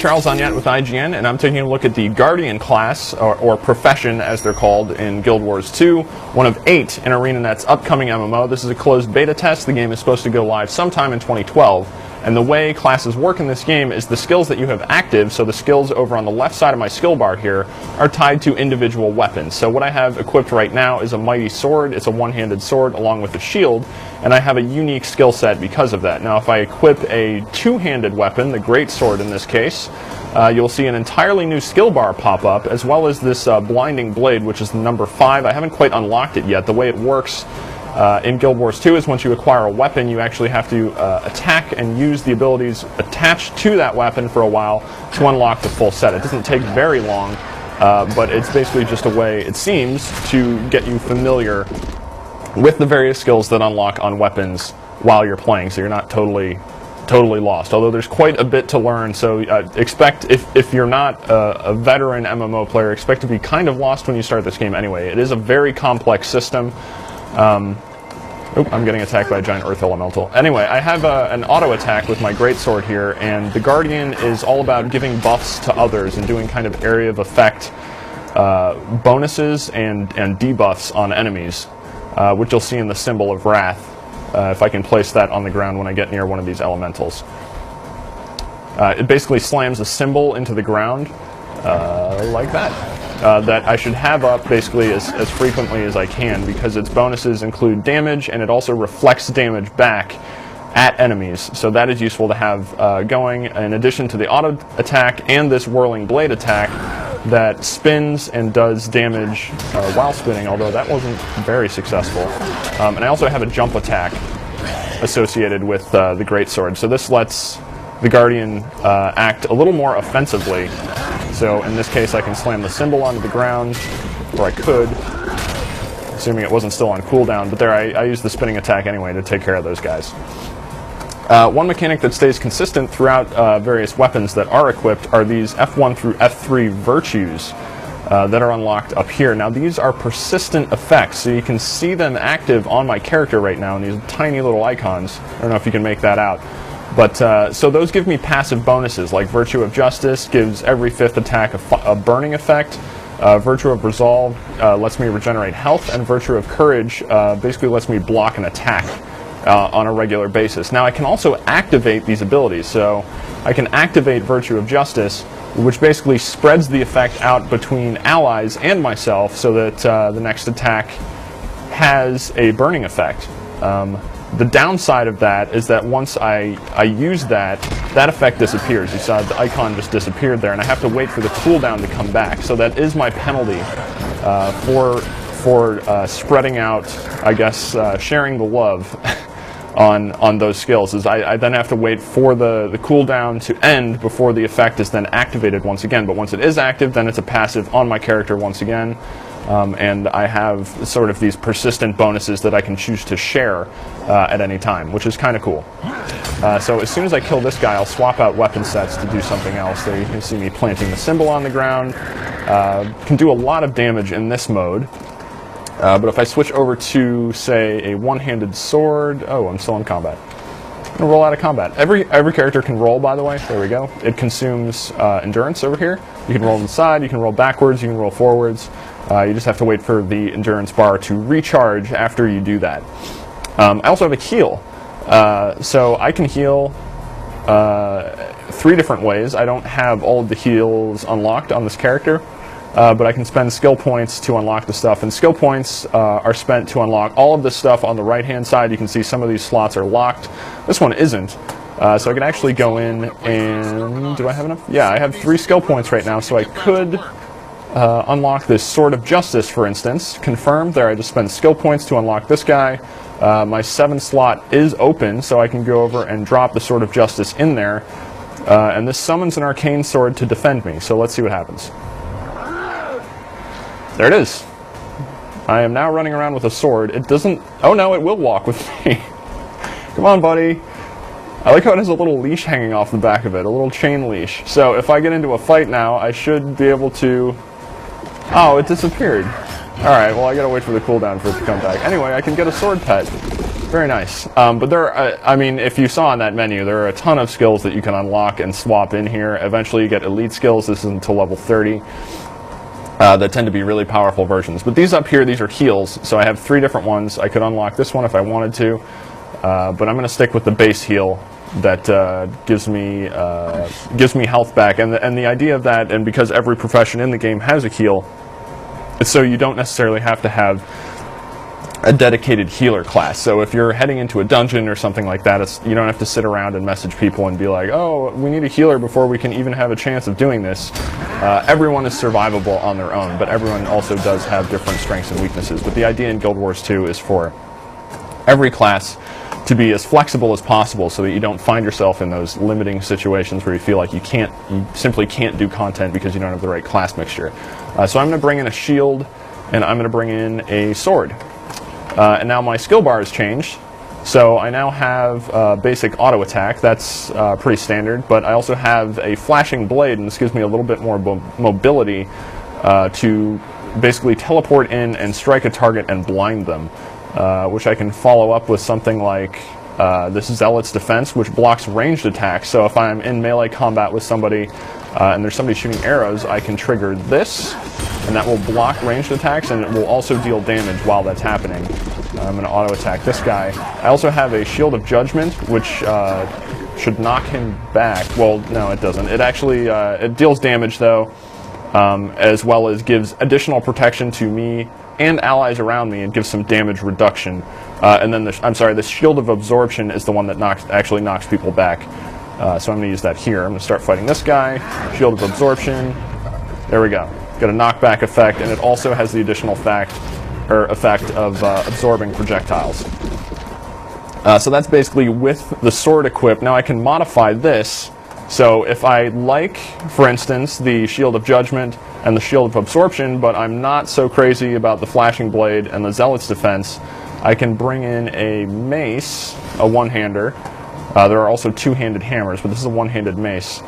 Charles Onyet with IGN, and I'm taking a look at the Guardian class, or profession as they're called in Guild Wars 2, one of 8 in ArenaNet's upcoming MMO. This is a closed beta test. The game is supposed to go live sometime in 2012, and the way classes work in this game is the skills that you have active, so the skills over on the left side of my skill bar here, are tied to individual weapons. So what I have equipped right now is a mighty sword. It's a one-handed sword along with a shield, and I have a unique skill set because of that. Now if I equip a two-handed weapon, the great sword in this case, you'll see an entirely new skill bar pop up, as well as this blinding blade, which is the number 5. I haven't quite unlocked it yet. The way it works in Guild Wars 2 is once you acquire a weapon, you actually have to attack and use the abilities attached to that weapon for a while to unlock the full set. It doesn't take very long, but it's basically just a way, it seems, to get you familiar with the various skills that unlock on weapons while you're playing, so you're not totally lost. Although there's quite a bit to learn, so expect, if you're not a veteran MMO player, expect to be kind of lost when you start this game anyway. It is a very complex system. I'm getting attacked by a giant earth elemental. Anyway, I have an auto attack with my greatsword here, and the Guardian is all about giving buffs to others and doing kind of area of effect bonuses and debuffs on enemies, which you'll see in the symbol of Wrath, if I can place that on the ground when I get near one of these elementals. It basically slams a symbol into the ground like that. That I should have up basically as frequently as I can, because its bonuses include damage, and it also reflects damage back at enemies, so that is useful to have going, in addition to the auto attack and this whirling blade attack that spins and does damage while spinning, although that wasn't very successful. And I also have a jump attack associated with the greatsword, so this lets the Guardian act a little more offensively. So in this case I can slam the symbol onto the ground, or I could, assuming it wasn't still on cooldown, but there I use the spinning attack anyway to take care of those guys. One mechanic that stays consistent throughout various weapons that are equipped are these F1 through F3 virtues that are unlocked up here. Now these are persistent effects, so you can see them active on my character right now in these tiny little icons. I don't know if you can make that out. But, so those give me passive bonuses, like Virtue of Justice gives every 5th attack a burning effect, Virtue of Resolve lets me regenerate health, and Virtue of Courage basically lets me block an attack on a regular basis. Now I can also activate these abilities, so I can activate Virtue of Justice, which basically spreads the effect out between allies and myself so that the next attack has a burning effect. The downside of that is that once I use that effect disappears. You saw the icon just disappeared there, and I have to wait for the cooldown to come back. So that is my penalty for spreading out, I guess, sharing the love on those skills. Is I then have to wait for the cooldown to end before the effect is then activated once again. But once it is active, then it's a passive on my character once again. And I have sort of these persistent bonuses that I can choose to share at any time, which is kind of cool. So as soon as I kill this guy, I'll swap out weapon sets to do something else. There you can see me planting the symbol on the ground. Can do a lot of damage in this mode. But if I switch over to, say, a one-handed sword... Oh, I'm still in combat. I'm going to roll out of combat. Every character can roll, by the way. There we go. It consumes endurance over here. You can roll inside, you can roll backwards, you can roll forwards. You just have to wait for the endurance bar to recharge after you do that. I also have a heal. So I can heal 3 different ways. I don't have all of the heals unlocked on this character, but I can spend skill points to unlock the stuff. And skill points are spent to unlock all of the stuff on the right-hand side. You can see some of these slots are locked. This one isn't. So I can actually go in and... Do I have enough? Yeah, I have 3 skill points right now, so I could... unlock this Sword of Justice, for instance. Confirmed. There, I just spent skill points to unlock this guy. My 7 slot is open, so I can go over and drop the Sword of Justice in there. And this summons an arcane sword to defend me, so let's see what happens. There it is. I am now running around with a sword. It doesn't... Oh no, it will walk with me. Come on, buddy. I like how it has a little leash hanging off the back of it, a little chain leash. So if I get into a fight now, I should be able to... Oh, it disappeared. Alright, well I gotta wait for the cooldown for it to come back. Anyway, I can get a sword pet. very nice. But there are, I mean, if you saw on that menu, there are a ton of skills that you can unlock and swap in here. Eventually you get elite skills. This is until level 30. That tend to be really powerful versions. But these up here, these are heals. So I have 3 different ones. I could unlock this one if I wanted to. But I'm going to stick with the base heal that gives me health back. And the idea of that, and because every profession in the game has a heal, it's so you don't necessarily have to have a dedicated healer class. So if you're heading into a dungeon or something like that, you don't have to sit around and message people and be like, oh, we need a healer before we can even have a chance of doing this. Everyone is survivable on their own, but everyone also does have different strengths and weaknesses. But the idea in Guild Wars 2 is for every class to be as flexible as possible so that you don't find yourself in those limiting situations where you feel like you simply can't do content because you don't have the right class mixture. So I'm going to bring in a shield, and I'm going to bring in a sword. And now my skill bar has changed, so I now have basic auto attack. That's pretty standard, but I also have a flashing blade, and this gives me a little bit more mobility to basically teleport in and strike a target and blind them, which I can follow up with something like this Zealot's Defense, which blocks ranged attacks. So if I'm in melee combat with somebody and there's somebody shooting arrows, I can trigger this, and that will block ranged attacks, and it will also deal damage while that's happening. I'm going to auto attack this guy. I also have a Shield of Judgment, which should knock him back. Well, no, it doesn't. It actually it deals damage though, as well as gives additional protection to me and allies around me, and gives some damage reduction. And then the Shield of Absorption is the one that actually knocks people back. So I'm going to use that here. I'm going to start fighting this guy. Shield of Absorption. There we go. Got a knockback effect, and it also has the additional effect of absorbing projectiles. So that's basically with the sword equipped. Now I can modify this. So if I like, for instance, the Shield of Judgment and the Shield of Absorption, but I'm not so crazy about the Flashing Blade and the Zealot's Defense, I can bring in a mace, a one-hander. There are also two-handed hammers, but this is a one-handed mace.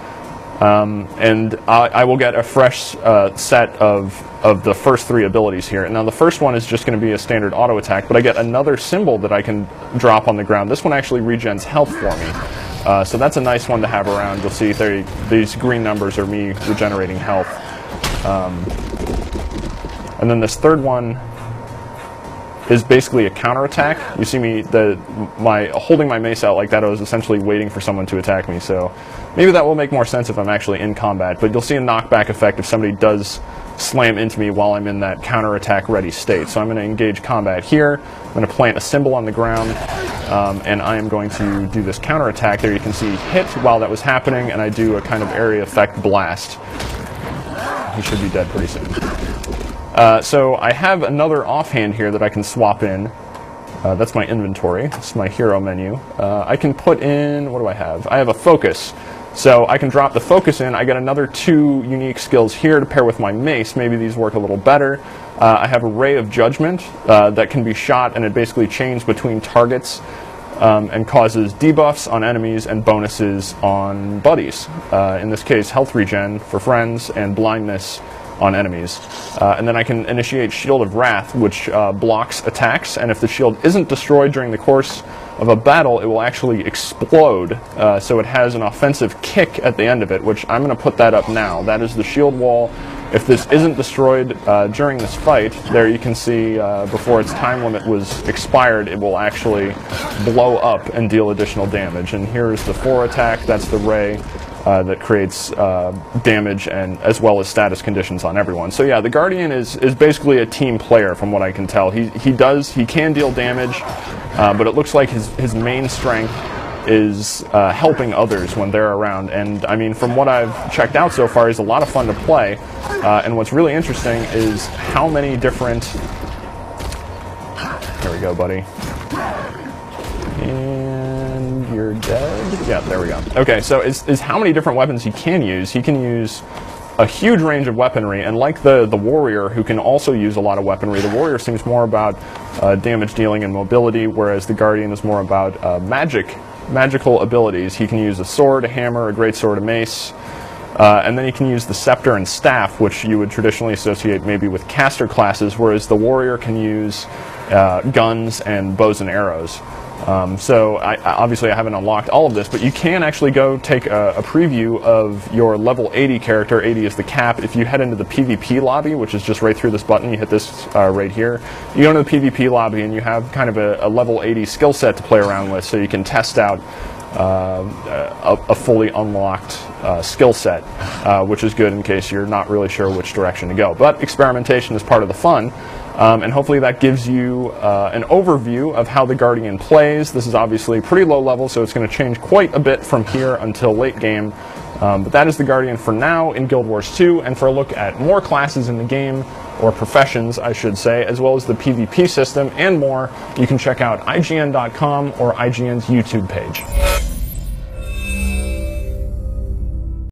And I will get a fresh set of the first 3 abilities here. Now the first one is just going to be a standard auto attack, but I get another symbol that I can drop on the ground. This one actually regens health for me. So that's a nice one to have around. You'll see these green numbers are me regenerating health. And then this third one is basically a counterattack. You see me, holding my mace out like that, I was essentially waiting for someone to attack me, so maybe that will make more sense if I'm actually in combat, but you'll see a knockback effect if somebody does slam into me while I'm in that counterattack ready state. So I'm going to engage combat here, I'm going to plant a symbol on the ground, and I am going to do this counterattack. There you can see hit while that was happening, and I do a kind of area effect blast. He should be dead pretty soon. So I have another offhand here that I can swap in. That's my inventory. This is my hero menu. I can put in, what do I have? I have a focus. So I can drop the focus in. I get another 2 unique skills here to pair with my mace. Maybe these work a little better. I have a Ray of Judgment that can be shot, and it basically changes between targets and causes debuffs on enemies and bonuses on buddies. In this case, health regen for friends and blindness on enemies. And then I can initiate Shield of Wrath, which blocks attacks, and if the shield isn't destroyed during the course of a battle, it will actually explode. So it has an offensive kick at the end of it, which I'm going to put that up now. That is the shield wall. If this isn't destroyed during this fight, there you can see before its time limit was expired, it will actually blow up and deal additional damage. And here's the 4 attack, that's the ray. That creates damage and as well as status conditions on everyone. So yeah, the Guardian is basically a team player from what I can tell. He can deal damage, but it looks like his main strength is helping others when they're around. And I mean, from what I've checked out so far, he's a lot of fun to play. And what's really interesting is how many different... Here we go, buddy. And you're dead? Yeah, there we go. Okay, so is how many different weapons he can use. He can use a huge range of weaponry, and like the warrior, who can also use a lot of weaponry, the warrior seems more about damage dealing and mobility, whereas the Guardian is more about magical abilities. He can use a sword, a hammer, a greatsword, a mace, and then he can use the scepter and staff, which you would traditionally associate maybe with caster classes, whereas the warrior can use guns and bows and arrows. So obviously I haven't unlocked all of this, but you can actually go take a preview of your level 80 character. 80 is the cap. If you head into the PvP lobby, which is just right through this button, you hit this right here, you go into the PvP lobby and you have kind of a level 80 skill set to play around with, so you can test out a fully unlocked skill set, which is good in case you're not really sure which direction to go. But experimentation is part of the fun. And hopefully that gives you an overview of how the Guardian plays. This is obviously pretty low level, so it's going to change quite a bit from here until late game. But that is the Guardian for now in Guild Wars 2, and for a look at more classes in the game, or professions I should say, as well as the PvP system and more, you can check out IGN.com or IGN's YouTube page.